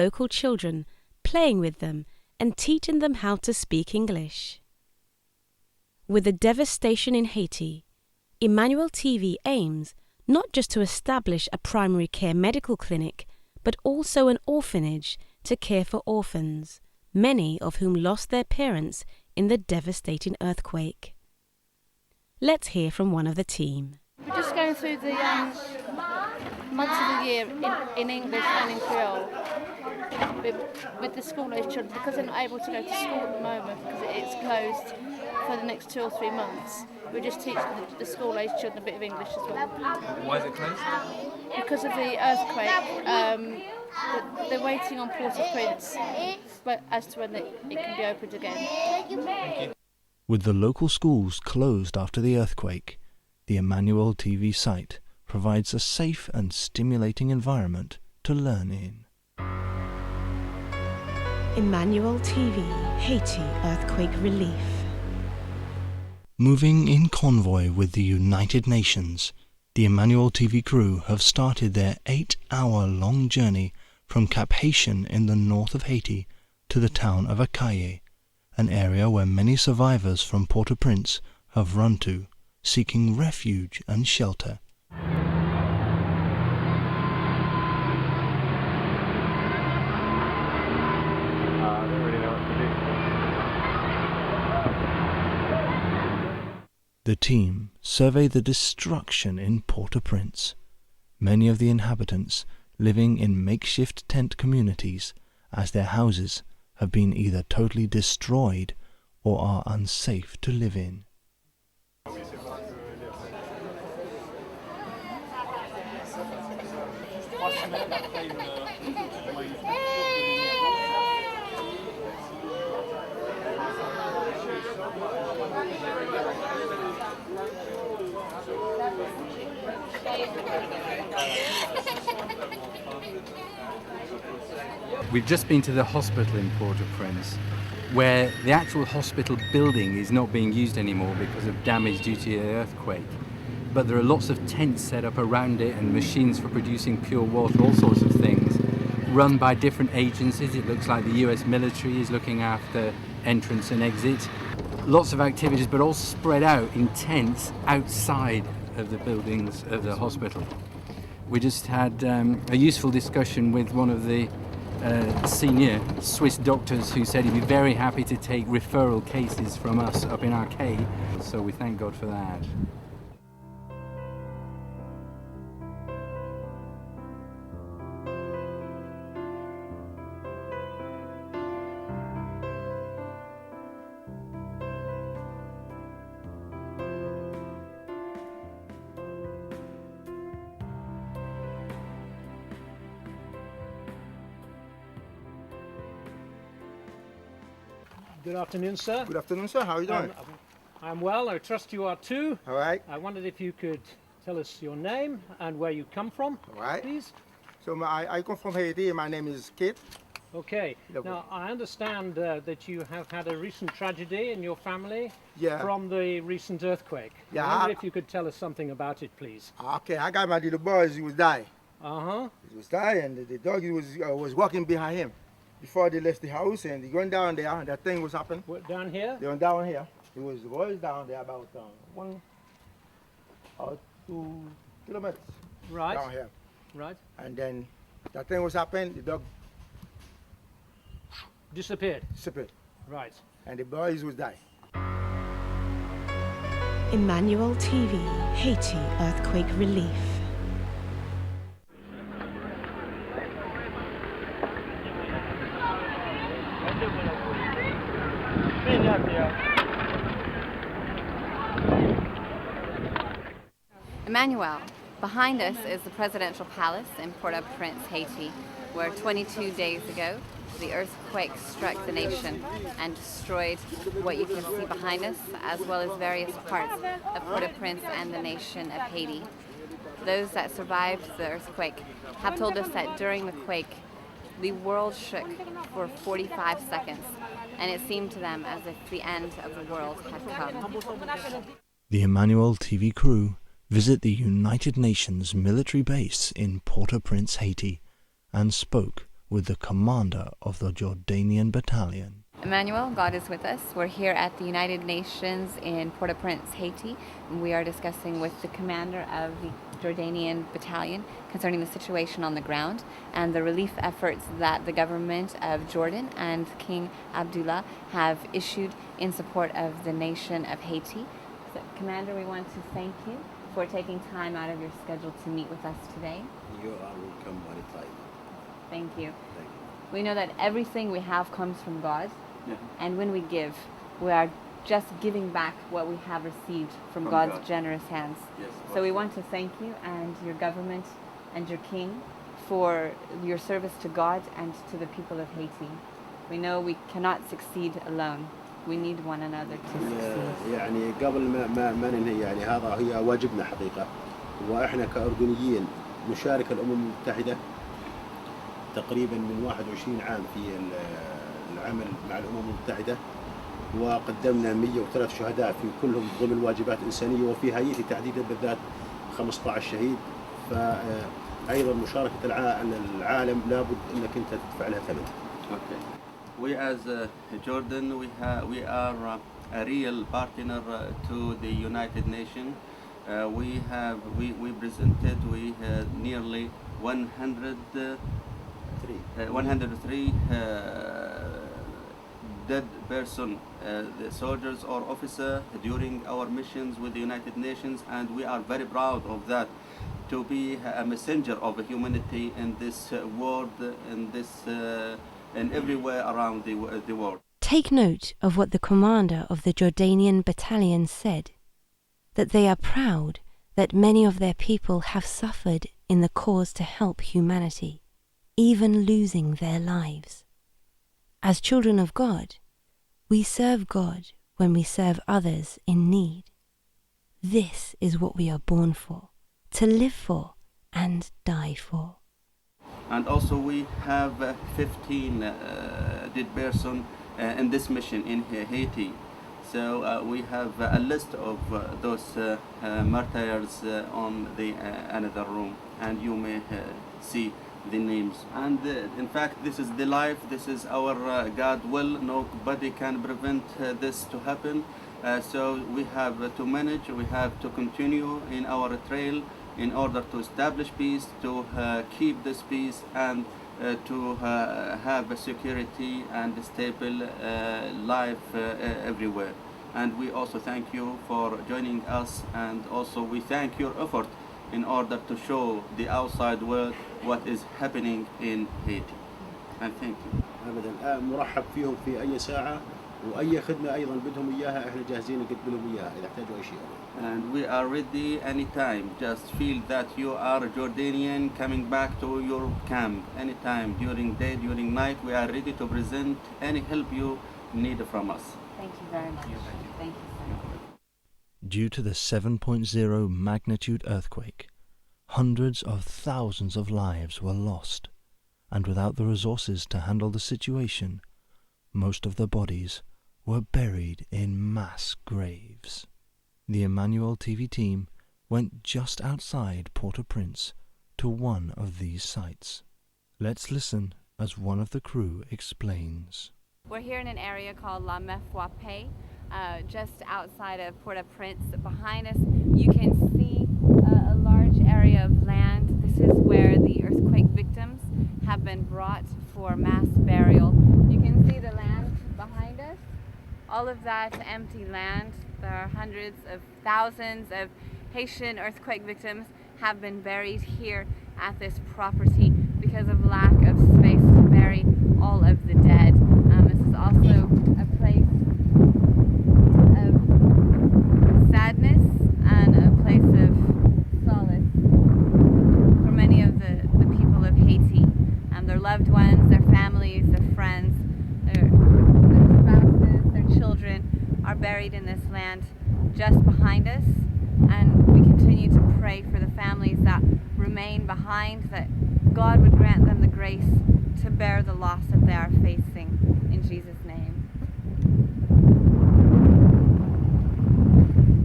local children, playing with them and teaching them how to speak English. With the devastation in Haiti, Emmanuel TV aims not just to establish a primary care medical clinic, but also an orphanage to care for orphans, many of whom lost their parents in the devastating earthquake. Let's hear from one of the team. We're just going through the months of the year in English and in Creole with the school-age children, because they're not able to go to school at the moment because it's closed for the next 2 or 3 months. We're just teaching the school-age children a bit of English as well. Why is it closed? Because of the earthquake. They're waiting on Port-au-Prince as to when it can be opened again. Thank you. With the local schools closed after the earthquake, the Emmanuel TV site provides a safe and stimulating environment to learn in. Emmanuel TV, Haiti earthquake relief. Moving in convoy with the United Nations, the Emmanuel TV crew have started their 8-hour-long journey from Cap Haitian in the north of Haiti to the town of Akaye, an area where many survivors from Port-au-Prince have run to, seeking refuge and shelter. The team survey the destruction in Port-au-Prince, many of the inhabitants living in makeshift tent communities as their houses have been either totally destroyed or are unsafe to live in. We've just been to the hospital in Port-au-Prince, where the actual hospital building is not being used anymore because of damage due to the earthquake. But there are lots of tents set up around it and machines for producing pure water, all sorts of things, run by different agencies. It looks like the US military is looking after entrance and exit. Lots of activities, but all spread out in tents outside of the buildings of the hospital. We just had a useful discussion with one of the senior Swiss doctors who said he'd be very happy to take referral cases from us up in Arcade, so we thank God for that. Good afternoon, sir. Good afternoon, sir. How are you doing? I'm well. I trust you are too. All right. I wondered if you could tell us your name and where you come from, All right. please. So I come from Haiti. My name is Kate. Okay. Now, I understand that you have had a recent tragedy in your family from the recent earthquake. Yeah. I wonder if you could tell us something about it, please. Okay. I got my little boys. He was dying. Uh-huh. He was dying, and the dog was walking behind him before they left the house, and he going down there, and that thing was happening. What, down here? They went down here. The boys down there about 1 or 2 kilometers down here. Right. And then that thing was happening. The dog disappeared. Right. And the boys was dying. Emmanuel TV, Haiti earthquake relief. Emmanuel, behind us is the presidential palace in Port-au-Prince, Haiti, where 22 days ago the earthquake struck the nation and destroyed what you can see behind us, as well as various parts of Port-au-Prince and the nation of Haiti. Those that survived the earthquake have told us that during the quake, the world shook for 45 seconds, and it seemed to them as if the end of the world had come. The Emmanuel TV crew visit the United Nations military base in Port-au-Prince, Haiti, and spoke with the commander of the Jordanian battalion. Emmanuel, God is with us. We're here at the United Nations in Port-au-Prince, Haiti. And we are discussing with the commander of the Jordanian battalion concerning the situation on the ground and the relief efforts that the government of Jordan and King Abdullah have issued in support of the nation of Haiti. So, Commander, we want to thank you for taking time out of your schedule to meet with us today. You are welcome anytime. Thank you. Thank you. We know that everything we have comes from God. Yeah. And when we give, we are just giving back what we have received from God's God. Generous hands. Yes, So we want to thank you and your government and your king for your service to God and to the people of Haiti. We know we cannot succeed alone. We need one another to succeed. يعني قبل ما ننهي يعني هذا هي واجبنا حقيقة، وإحنا كأردنيين نشارك الأمم المتحدة تقريبا من 21 عام في العمل مع الأمم المتحدة، وقدمنا 103 شهداء في كلهم ضمن واجبات إنسانية، وفي هايتي تحديدا بالذات 15 شهيد. فأيضا مشاركة العالم لابد أنك أنت تدفع لها ثمن. Okay. We as Jordan, we are a real partner to the United Nations. We presented nearly 103 dead person, the soldiers or officer during our missions with the United Nations, and we are very proud of that, to be a messenger of humanity in this world, and everywhere around the world. Take note of what the commander of the Jordanian battalion said, that they are proud that many of their people have suffered in the cause to help humanity, even losing their lives. As children of God, we serve God when we serve others in need. This is what we are born for, to live for and die for. And also we have 15 dead persons in this mission in Haiti. So we have a list of those martyrs on the another room, and you may see the names. And in fact, this is the life, this is our God will. Nobody can prevent this to happen. So we have to manage, we have to continue in our trail in order to establish peace, to keep this peace, and to have a security and a stable life everywhere. And we also thank you for joining us, and also we thank your effort in order to show the outside world what is happening in Haiti. And thank you. أبدا مرحب فيهم في أي ساعة، وأي خدمة أيضا بدهم إياها إحنا جاهزين نقدم لهم إياها إذا احتاجوا أي شيء. And we are ready anytime. Just feel that you are a Jordanian coming back to your camp anytime, during day, during night. We are ready to present any help you need from us. Thank you very much. Thank you so much. Due to the 7.0 magnitude earthquake, hundreds of thousands of lives were lost, and without the resources to handle the situation, most of the bodies were buried in mass graves. The Emmanuel TV team went just outside Port-au-Prince to one of these sites. Let's listen as one of the crew explains. We're here in an area called La Mefwape, just outside of Port-au-Prince. Behind us, you can see a large area of land. This is where the earthquake victims have been brought for mass burial. You can see the land behind us. All of that empty land. There are hundreds of thousands of Haitian earthquake victims have been buried here at this property because of lack of space to bury all of the dead. This is also a place of sadness and a place of solace for many of the people of Haiti, their loved ones, their families, their friends, their spouses, their children are buried in this land just behind us, and we continue to pray for the families that remain behind, that God would grant them the grace to bear the loss that they are facing. In Jesus' name.